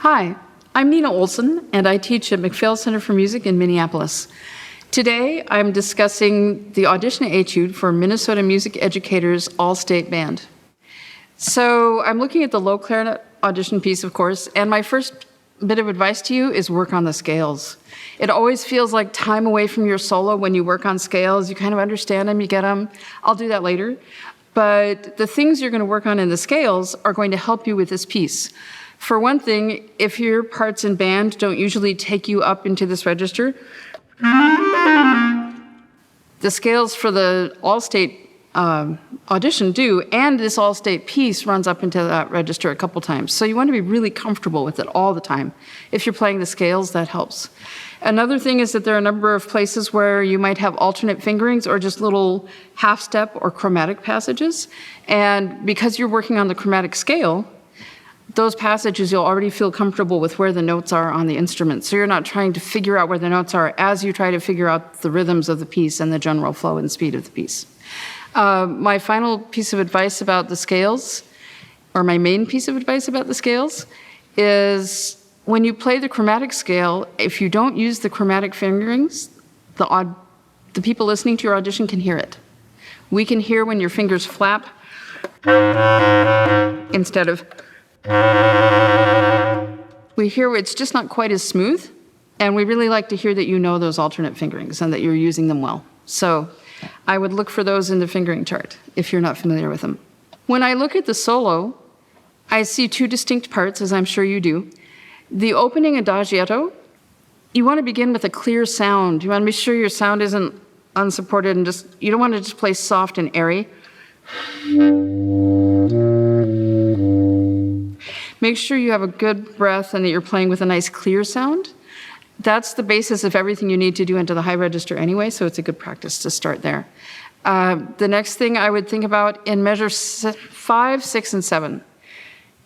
Hi, I'm Nina Olson, and I teach at McPhail Center for Music in Minneapolis. Today, I'm discussing the audition etude for Minnesota Music Educators All-State Band. So I'm looking at the low clarinet audition piece, of course, and my first bit of advice to you is work on the scales. It always feels like time away from your solo when you work on scales. You kind of understand them, you get them. I'll do that later. But the things you're going to work on in the scales are going to help you with this piece. For one thing, if your parts in band don't usually take you up into this register, the scales for the all-state audition do, and this all-state piece runs up into that register a couple times. So you want to be really comfortable with it all the time. If you're playing the scales, that helps. Another thing is that there are a number of places where you might have alternate fingerings or just little half-step or chromatic passages. And because you're working on the chromatic scale, those passages you'll already feel comfortable with where the notes are on the instrument. So you're not trying to figure out where the notes are as you try to figure out the rhythms of the piece and the general flow and speed of the piece. My final piece of advice about the scales, or my main piece of advice about the scales, is when you play the chromatic scale, if you don't use the chromatic fingerings, the people listening to your audition can hear it. We can hear when your fingers flap instead of. We hear it's just not quite as smooth, and we really like to hear that you know those alternate fingerings and that you're using them well. So I would look for those in the fingering chart if you're not familiar with them. When I look at the solo, I see two distinct parts, as I'm sure you do. The opening adagietto, you want to begin with a clear sound. You want to be sure your sound isn't unsupported and you don't want to just play soft and airy. Make sure you have a good breath and that you're playing with a nice clear sound. That's the basis of everything you need to do into the high register anyway, so it's a good practice to start there. The next thing I would think about in measure 5, 6, and 7.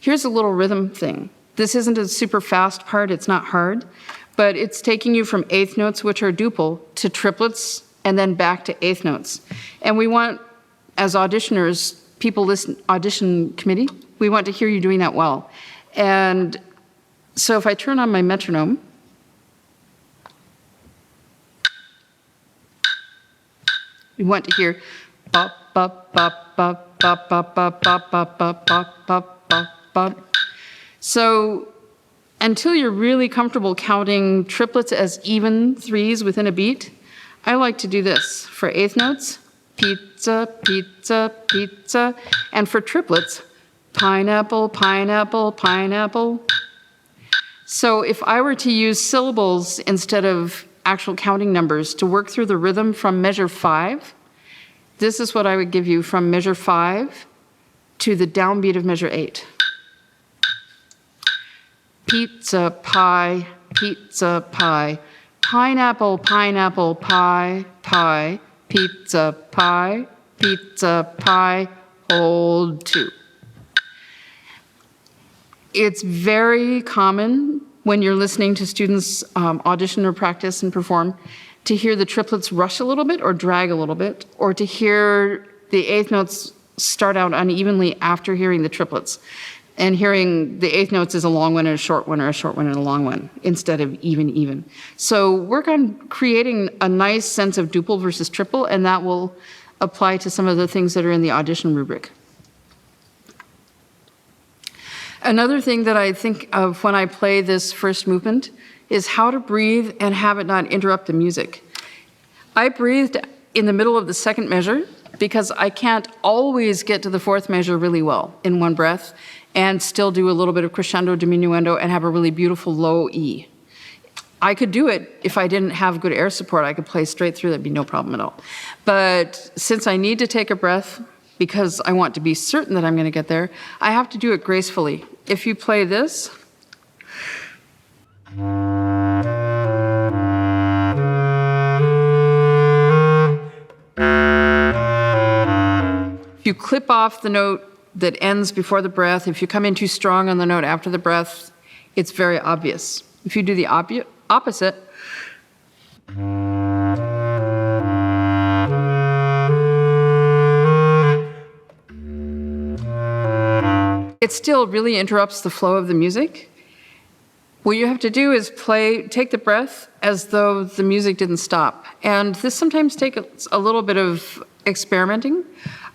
Here's a little rhythm thing. This isn't a super fast part, it's not hard, but it's taking you from eighth notes, which are duple, to triplets, and then back to eighth notes. And we want, as auditioners, people listen, audition committee, we want to hear you doing that well. And so if I turn on my metronome, we want to hear bop, bop, bop, bop, bop, bop, bop, bop, bop, bop, bop, bop, bop, bop. So until you're really comfortable counting triplets as even threes within a beat, I like to do this. For eighth notes, pizza, pizza, pizza. And for triplets, pineapple, pineapple, pineapple. So if I were to use syllables instead of actual counting numbers to work through the rhythm from measure 5, this is what I would give you from measure 5 to the downbeat of measure 8. Pizza, pie, pizza, pie, pineapple, pineapple, pie, pie, pizza, pie, hold 2. It's very common when you're listening to students audition or practice and perform to hear the triplets rush a little bit or drag a little bit, or to hear the eighth notes start out unevenly after hearing the triplets, and hearing the eighth notes is a long one and a short one, or a short one and a long one, instead of even. So work on creating a nice sense of duple versus triple, and that will apply to some of the things that are in the audition rubric. Another thing that I think of when I play this first movement is how to breathe and have it not interrupt the music. I breathed in the middle of the second measure because I can't always get to the fourth measure really well in one breath and still do a little bit of crescendo, diminuendo, and have a really beautiful low E. I could do it if I didn't have good air support. I could play straight through, that'd be no problem at all. But since I need to take a breath, because I want to be certain that I'm going to get there, I have to do it gracefully. If you play this, if you clip off the note that ends before the breath, if you come in too strong on the note after the breath, it's very obvious. If you do the opposite, it still really interrupts the flow of the music. What you have to do is take the breath as though the music didn't stop. And this sometimes takes a little bit of experimenting.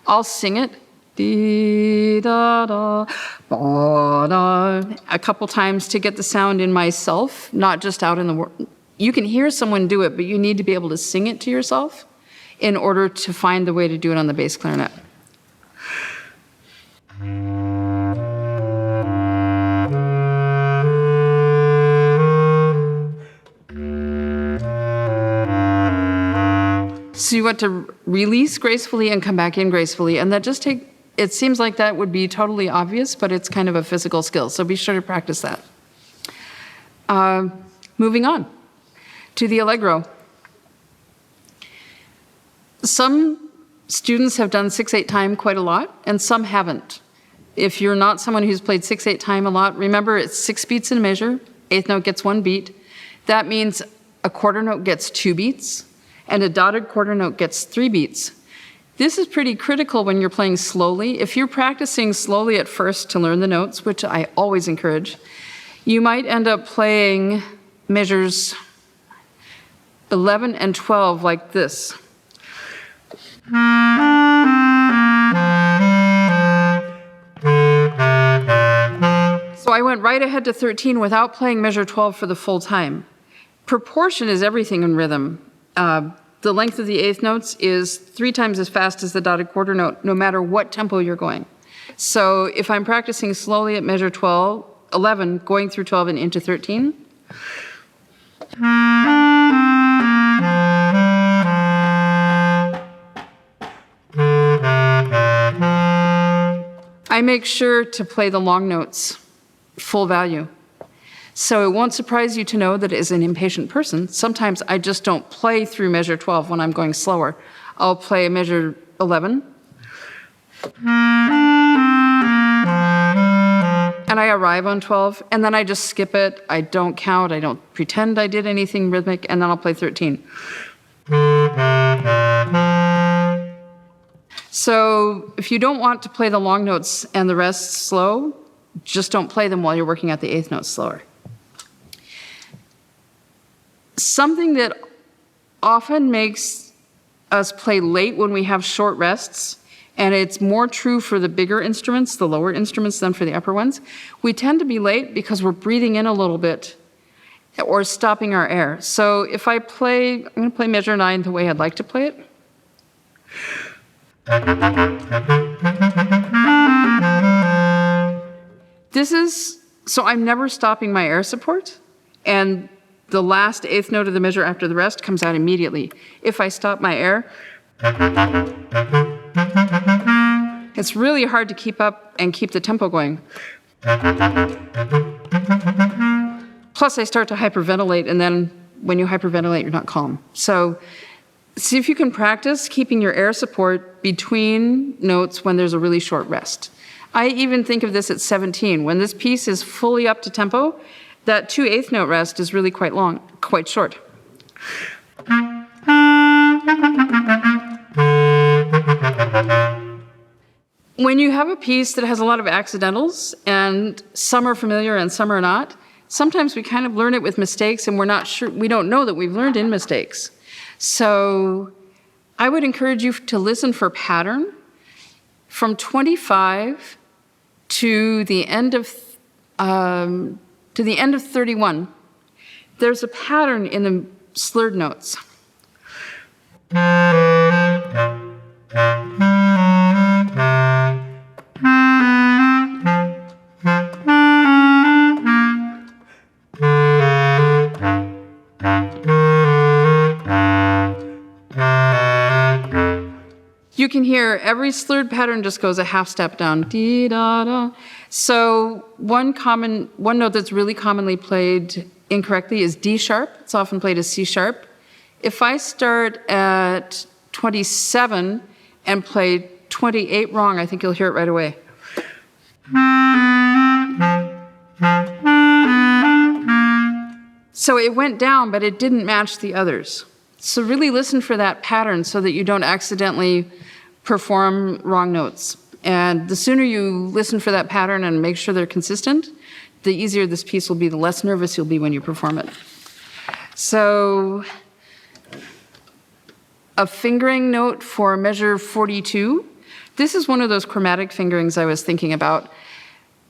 I'll sing it dee da da ba da a couple times to get the sound in myself, not just out in the world. You can hear someone do it, but you need to be able to sing it to yourself in order to find the way to do it on the bass clarinet. So you want to release gracefully and come back in gracefully, and that just it seems like that would be totally obvious, but it's kind of a physical skill, so be sure to practice that. Moving on to the Allegro. Some students have done 6/8 time quite a lot, and some haven't. If you're not someone who's played 6/8 time a lot, remember it's 6 beats in a measure, eighth note gets 1 beat. That means a quarter note gets 2 beats, and a dotted quarter note gets 3 beats. This is pretty critical when you're playing slowly. If you're practicing slowly at first to learn the notes, which I always encourage, you might end up playing measures 11 and 12 like this. So I went right ahead to 13 without playing measure 12 for the full time. Proportion is everything in rhythm. The length of the eighth notes is 3 times as fast as the dotted quarter note, no matter what tempo you're going. So if I'm practicing slowly at measure 11, going through 12 and into 13, I make sure to play the long notes full value. So it won't surprise you to know that as an impatient person, sometimes I just don't play through measure 12 when I'm going slower. I'll play measure 11. And I arrive on 12, and then I just skip it. I don't count, I don't pretend I did anything rhythmic, and then I'll play 13. So if you don't want to play the long notes and the rest slow, just don't play them while you're working at the eighth note slower. Something that often makes us play late when we have short rests, and it's more true for the bigger instruments, the lower instruments, than for the upper ones, we tend to be late because we're breathing in a little bit or stopping our air. So if I'm going to play measure 9 the way I'd like to play it. So I'm never stopping my air support, and the last eighth note of the measure after the rest comes out immediately. If I stop my air, it's really hard to keep up and keep the tempo going. Plus I start to hyperventilate, and then when you hyperventilate, you're not calm. So see if you can practice keeping your air support between notes when there's a really short rest. I even think of this at 17. When this piece is fully up to tempo, that 2 eighth note rest is really quite long, quite short. When you have a piece that has a lot of accidentals, and some are familiar and some are not, sometimes we kind of learn it with mistakes, and we're not sure, we don't know that we've learned in mistakes. So I would encourage you to listen for pattern from 25 to the end of 31. There's a pattern in the slurred notes. You can hear every slurred pattern just goes a half step down. Dee da da. So one note that's really commonly played incorrectly is D sharp. It's often played as C sharp. If I start at 27 and play 28 wrong, I think you'll hear it right away. So it went down, but it didn't match the others. So really listen for that pattern so that you don't accidentally perform wrong notes. And the sooner you listen for that pattern and make sure they're consistent, the easier this piece will be, the less nervous you'll be when you perform it. So a fingering note for measure 42. This is one of those chromatic fingerings I was thinking about.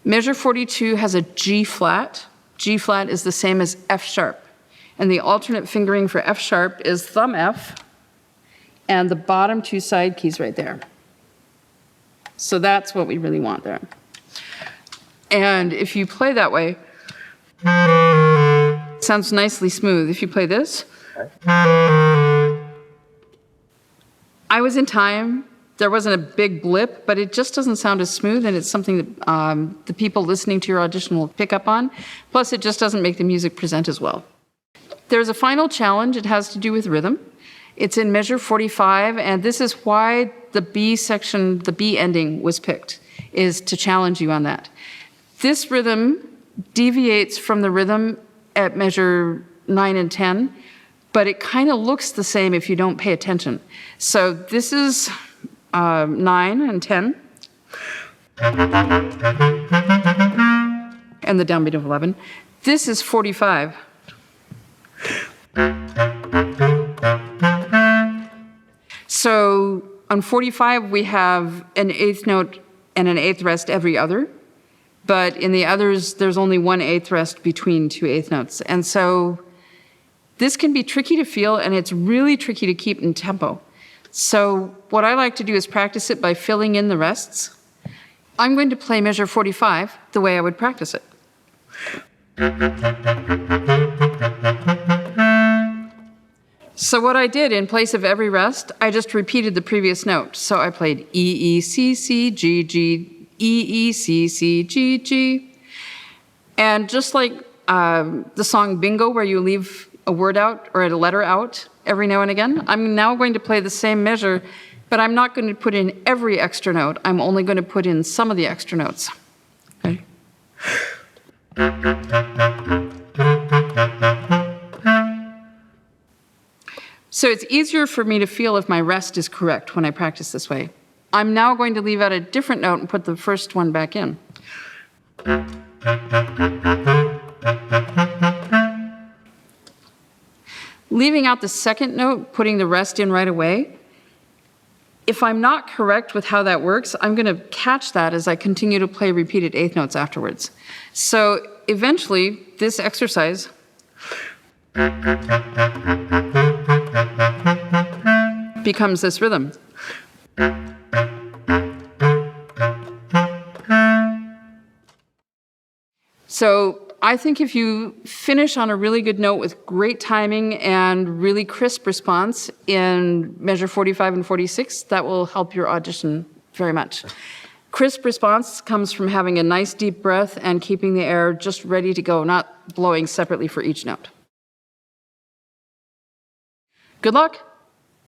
Measure 42 has a G flat. G flat is the same as F sharp. And the alternate fingering for F sharp is thumb F and the bottom two side keys right there. So that's what we really want there. And if you play that way, it sounds nicely smooth. If you play this, I was in time. There wasn't a big blip, but it just doesn't sound as smooth, and it's something that the people listening to your audition will pick up on. Plus, it just doesn't make the music present as well. There's a final challenge. It has to do with rhythm. It's in measure 45, and this is why the B section, the B ending was picked, is to challenge you on that. This rhythm deviates from the rhythm at measure 9 and 10, but it kind of looks the same if you don't pay attention. So this is 9 and 10, and the downbeat of 11. This is 45. So on 45, we have an eighth note and an eighth rest every other, but in the others, there's only one eighth rest between two eighth notes. And so this can be tricky to feel, and it's really tricky to keep in tempo. So what I like to do is practice it by filling in the rests. I'm going to play measure 45 the way I would practice it. So what I did, in place of every rest, I just repeated the previous note. So I played E, E, C, C, G, G, E, E, C, C, G, G. And just like the song Bingo, where you leave a word out or a letter out every now and again, I'm now going to play the same measure, but I'm not going to put in every extra note. I'm only going to put in some of the extra notes. Okay? So it's easier for me to feel if my rest is correct when I practice this way. I'm now going to leave out a different note and put the first one back in. Leaving out the second note, putting the rest in right away. If I'm not correct with how that works, I'm going to catch that as I continue to play repeated eighth notes afterwards. So eventually, this exercise becomes this rhythm. So I think if you finish on a really good note with great timing and really crisp response in measure 45 and 46, that will help your audition very much. Crisp response comes from having a nice deep breath and keeping the air just ready to go, not blowing separately for each note. Good luck.